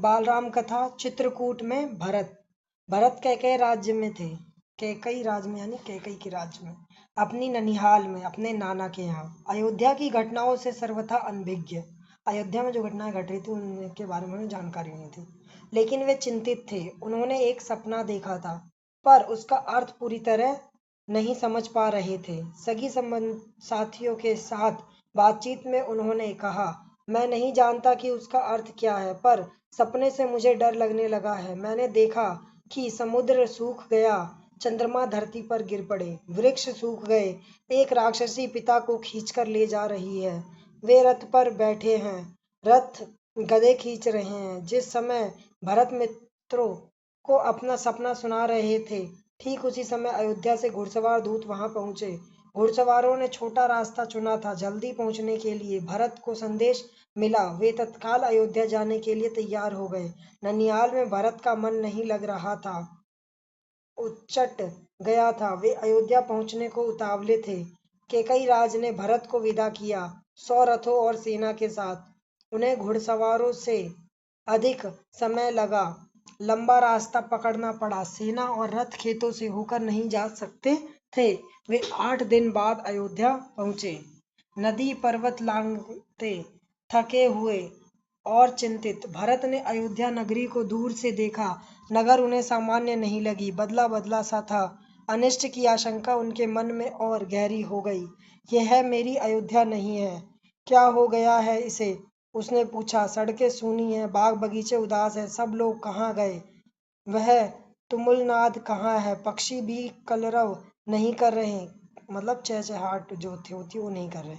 बालराम कथा चित्रकूट में भरत कैकेय राज्य में थे। कैकई राज्य में यानी कैकई के राज्य में, अपनी ननिहाल में, अपने नाना के यहाँ। अयोध्या की घटनाओं से सर्वथा अनभिज्ञ, अयोध्या में जो घटनाएं घट रही थी उनके बारे में उन्हें जानकारी नहीं थी, लेकिन वे चिंतित थे। उन्होंने एक सपना देखा था, पर उसका अर्थ पूरी तरह नहीं समझ पा रहे थे। सगी संबंध साथियों के साथ बातचीत में उन्होंने कहा, मैं नहीं जानता कि उसका अर्थ क्या है, पर सपने से मुझे डर लगने लगा है। मैंने देखा कि समुद्र सूख गया, चंद्रमा धरती पर गिर पड़े, वृक्ष सूख गए, एक राक्षसी पिता को खींचकर ले जा रही है। वे रथ पर बैठे हैं, रथ गधे खींच रहे हैं। जिस समय भरत मित्रों को अपना सपना सुना रहे थे, ठीक उसी समय अयोध्या से घुड़सवार दूत वहां पहुंचे। घुड़सवारों ने छोटा रास्ता चुना था जल्दी पहुंचने के लिए। भरत को संदेश मिला, वे तत्काल अयोध्या जाने के लिए तैयार हो गए। ननिहाल में भरत का मन नहीं लग रहा था, उचट गया था। वे अयोध्या पहुंचने को उतावले थे। कैकई राज ने भरत को विदा किया, 100 रथों और सेना के साथ। उन्हें घुड़सवारों से अधिक समय लगा, लंबा रास्ता पकड़ना पड़ा। सेना और रथ खेतों से होकर नहीं जा सकते थे। वे 8 दिन बाद अयोध्या पहुंचे, नदी पर्वत लांघते, थके हुए और चिंतित। भरत ने अयोध्या नगरी को दूर से देखा। नगर उन्हें सामान्य नहीं लगी, बदला बदला सा था। अनिष्ट की आशंका उनके मन में और गहरी हो गई। यह मेरी अयोध्या नहीं है, क्या हो गया है इसे? उसने पूछा। सड़कें सूनी हैं, बाग बगीचे उदास है, सब लोग कहाँ गए? वह तुमुलनाद कहाँ है? पक्षी भी कलरव नहीं कर रहे, मतलब चहचहाट जो होती वो नहीं कर रहे।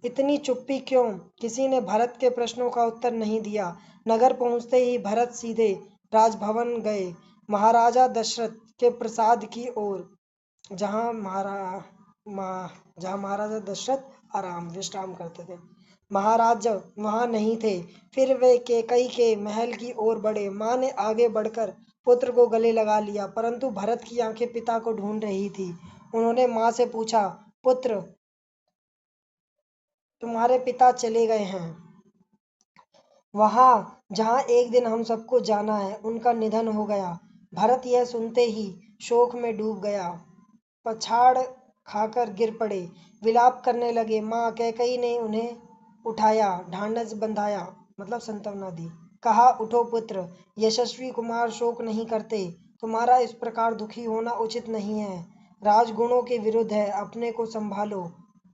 इतनी चुप्पी क्यों? किसी ने भरत के प्रश्नों का उत्तर नहीं दिया। नगर पहुंचते ही भरत सीधे राजभवन गए, महाराजा दशरथ के प्रासाद की ओर, जहां महाराजा दशरथ आराम विश्राम करते थे। महाराज वहां नहीं थे। फिर वे कैकई के महल की ओर बढ़े। माँ ने आगे बढ़कर पुत्र को गले लगा लिया, परंतु भरत की आंखें पिता को ढूंढ रही थी। उन्होंने माँ से पूछा, पुत्र, तुम्हारे पिता चले गए हैं वहां जहां एक दिन हम सबको जाना है, उनका निधन हो गया। भरत यह सुनते ही शोक में डूब गया, पछाड़ खाकर गिर पड़े, विलाप करने लगे। माँ कैकई ने उन्हें उठाया, ढांढस बंधाया, मतलब संत्वना दी। कहा, उठो पुत्र, यशस्वी कुमार शोक नहीं करते। तुम्हारा इस प्रकार दुखी होना उचित नहीं है, राजगुणों के विरुद्ध है, अपने को संभालो।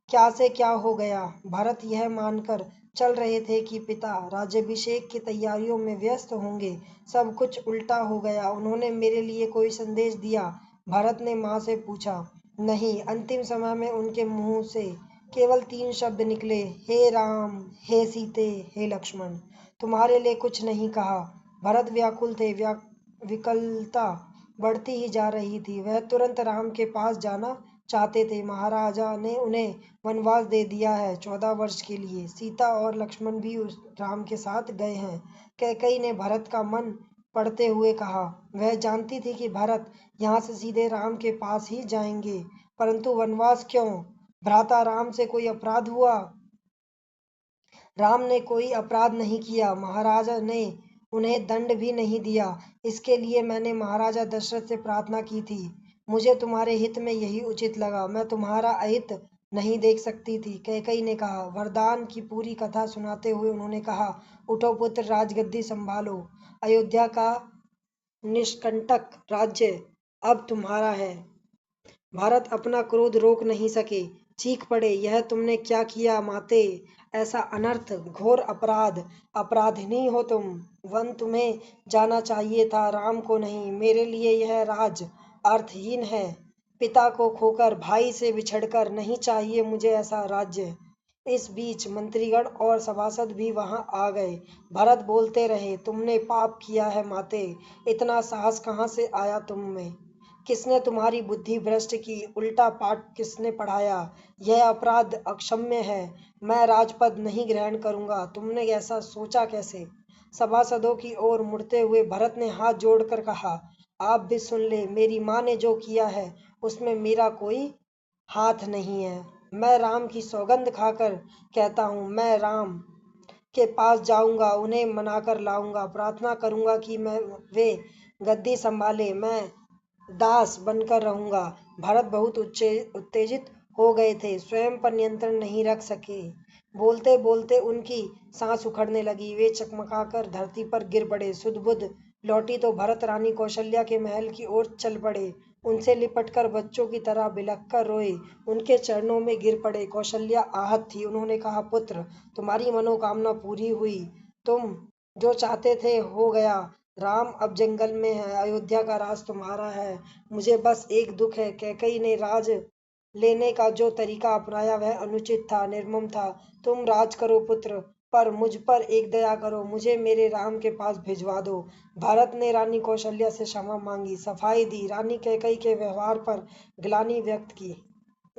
क्या से क्या हो गया? भरत यह मानकर चल रहे थे कि पिता राज्याभिषेक की तैयारियों में व्यस्त होंगे, सब कुछ उल्टा हो गया। उन्होंने मेरे लिए कोई संदेश दिया? भरत ने माँ से पूछा। नहीं, अंतिम समय में उनके मुंह से केवल 3 शब्द निकले, हे राम, हे सीते, हे लक्ष्मण। तुम्हारे लिए कुछ नहीं कहा। भरत व्याकुल थे, विकलता बढ़ती ही जा रही थी। वह तुरंत राम के पास जाना चाहते थे। महाराजा ने उन्हें वनवास दे दिया है 14 वर्ष के लिए। सीता और लक्ष्मण भी उस राम के साथ गए हैं। कैकई ने भरत का मन पढ़ते हुए कहा। वह जानती थी कि भरत यहाँ से सीधे राम के पास ही जाएंगे, परंतु वनवास क्यों? भ्राता राम से कोई अपराध हुआ? राम ने कोई अपराध नहीं किया, महाराजा ने उन्हें दंड भी नहीं दिया। इसके लिए मैंने महाराजा दशरथ से प्रार्थना की थी। मुझे तुम्हारे हित में यही उचित लगा, मैं तुम्हारा अहित नहीं देख सकती थी। कैकई ने कहा। वरदान की पूरी कथा सुनाते हुए उन्होंने कहा, उठो पुत्र, राजगद्दी संभालो। अयोध्या का निष्कंटक राज्य अब तुम्हारा है। भारत अपना क्रोध रोक नहीं सके, चीख पड़े, यह तुमने क्या किया माते? ऐसा अनर्थ, घोर अपराध, अपराधिनी हो तुम। वन तुम्हें जाना चाहिए था, राम को नहीं। मेरे लिए यह राज अर्थहीन है। पिता को खोकर, भाई से बिछड़कर, नहीं चाहिए मुझे ऐसा राज्य। इस बीच मंत्रीगण और सभासद भी वहां आ गए। भरत बोलते रहे, तुमने पाप किया है माते, इतना साहस कहाँ से आया तुम में? किसने तुम्हारी बुद्धि भ्रष्ट की? उल्टा पाठ किसने पढ़ाया? यह अपराध अक्षम्य है, मैं राजपद नहीं ग्रहण करूंगा। तुमने ऐसा सोचा कैसे? सभासदों की ओर मुड़ते हुए भरत ने हाथ जोड़कर कहा, आप भी सुन ले, मेरी माँ ने जो किया है उसमें मेरा कोई हाथ नहीं है। मैं राम की सौगंध खाकर कहता हूँ, मैं राम के पास जाऊंगा, उन्हें मनाकर लाऊंगा, प्रार्थना करूंगा कि वे गद्दी संभाले, मैं दास बनकर रहूंगा। भरत बहुत उत्तेजित हो गए थे, स्वयं पर नियंत्रण नहीं रख सके। बोलते बोलते उनकी सांस उखड़ने लगी, वे चकमकाकर धरती पर गिर पड़े। सुध-बुध लौटी तो भरत रानी कौशल्या के महल की ओर चल पड़े। उनसे लिपटकर बच्चों की तरह बिलखकर रोए, उनके चरणों में गिर पड़े। कौशल्या आहत थी, उन्होंने कहा, पुत्र, तुम्हारी मनोकामना पूरी हुई, तुम जो चाहते थे हो गया। राम अब जंगल में है, अयोध्या का राज तुम्हारा है। मुझे बस एक दुख है, कैकेयी ने राज लेने का जो तरीका अपनाया वह अनुचित था, निर्मम था। तुम राज करो पुत्र, पर मुझ पर एक दया करो, मुझे मेरे राम के पास भिजवा दो। भरत ने रानी कौशल्या से क्षमा मांगी, सफाई दी, रानी कैकेयी के व्यवहार पर ग्लानि व्यक्त की,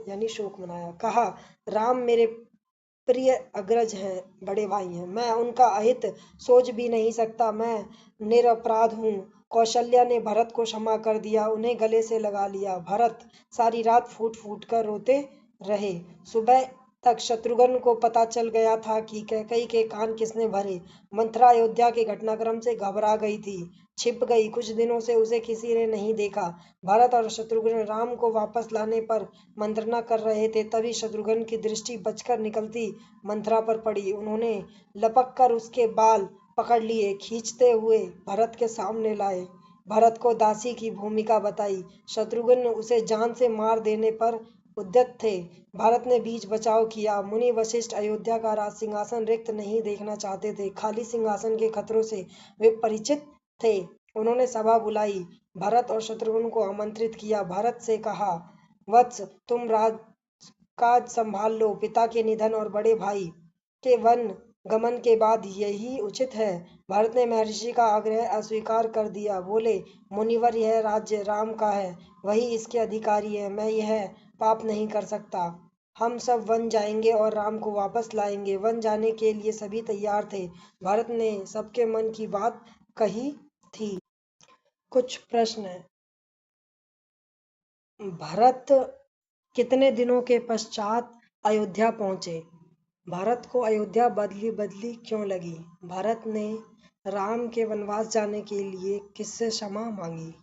यानी शोक मनाया। कहा, राम मेरे प्रिय अग्रज हैं, बड़े भाई हैं, मैं उनका अहित सोच भी नहीं सकता, मैं निरपराध हूँ। कौशल्या ने भरत को क्षमा कर दिया, उन्हें गले से लगा लिया। भरत सारी रात फूट फूट कर रोते रहे। सुबह तक शत्रुघ्न को पता चल गया था कि कैकेयी के कान किसने भरे। मंथरा अयोध्या के घटनाक्रम से घबरा गई थी, छिप गई, कुछ दिनों से उसे किसी ने नहीं देखा। भरत और शत्रुघ्न राम को वापस लाने पर मंत्रणा कर रहे थे, तभी शत्रुघ्न की दृष्टि बचकर निकलती मंथरा पर पड़ी। उन्होंने लपक कर उसके बाल पकड़ लिए, खींचते हुए भरत के सामने लाए, भरत को दासी की भूमिका बताई। शत्रुघ्न उसे जान से मार देने पर उद्यत थे। भारत ने बीच बचाव किया। मुनि वशिष्ठ अयोध्या का राज सिंहासन रिक्त नहीं देखना चाहते थे, खाली सिंहासन के खतरों से वे परिचित थे। उन्होंने सभा बुलाई, भरत और शत्रुघ्न को आमंत्रित किया। भरत से कहा, वत्स, तुम राजकाज संभाल लो, पिता के निधन और बड़े भाई के वन गमन के बाद यही उचित है। भरत ने महर्षि का आग्रह अस्वीकार कर दिया, बोले, मुनिवर, यह राज्य राम का है, वही इसके अधिकारी है, मैं यह पाप नहीं कर सकता। हम सब वन जाएंगे और राम को वापस लाएंगे। वन जाने के लिए सभी तैयार थे। भरत ने सबके मन की बात कही थी। कुछ प्रश्न है। भरत कितने दिनों के पश्चात अयोध्या पहुंचे? भरत को अयोध्या बदली बदली क्यों लगी? भरत ने राम के वनवास जाने के लिए किससे क्षमा मांगी?